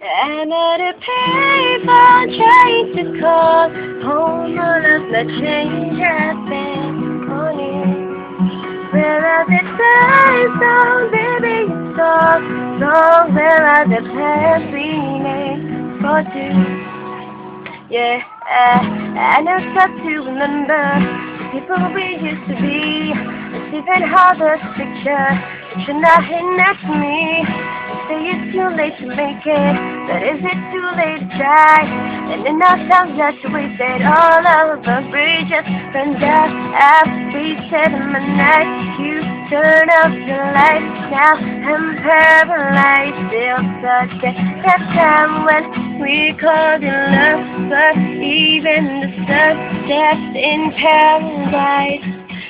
And at a payphone trying to call home, all of the change has been on you. Where are the times, oh baby, you talk so where are the plans we made for two? Yeah, and it's up to remember the people we used to be. It's even harder to picture that you're not here next to me. Say it's too late to make it, but is it too late to try? And in our times that you wasted all of the bridges burned out after we said in the night. You turn off the lights, now I'm paralyzed. Still stuck at that time when we called it love, but even the sun that's in paradise.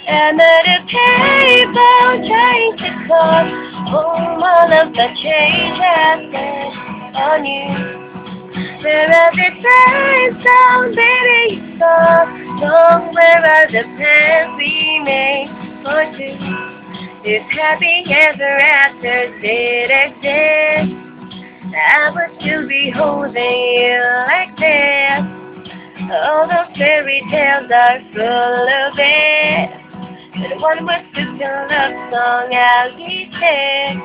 I'm at a payphone trying to call home, all of the change has been on you. Where are the times, oh baby, you saw long, where are the plans we made for two? If happy ever after did exist, I would still be holding you like this. All the fairy tales are full of it, but one was just a love song I'll be sick.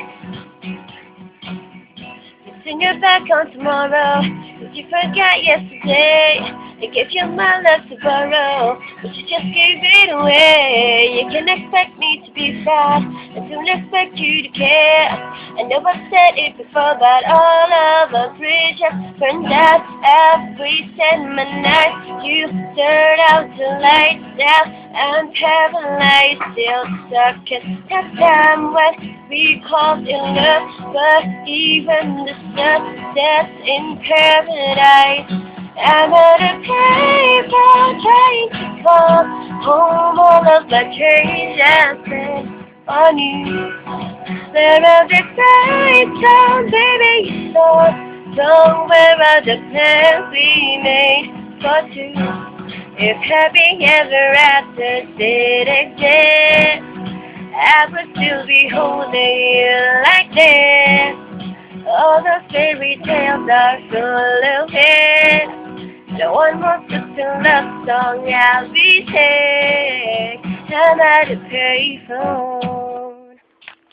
You sing it back on tomorrow, cause you forgot yesterday. I gave you my love to borrow, but you just gave it away. You can expect me to be fast, I don't expect you to care. I know I've said it before, but all of the bridges burned out every my night. You turned out the lights out, I'm paralyzed, still stuck in that time when we called it love, but even the sun that's in paradise. I'm at a payphone trying to call home, all of the change has been on you. Where are the times, oh baby, you saw somewhere are the plans we made for two? If happy ever after did exist, I would still be holding you like this. All the fairy tales are full of it. No one wants us to love song I'll be sick, and I'd pay for.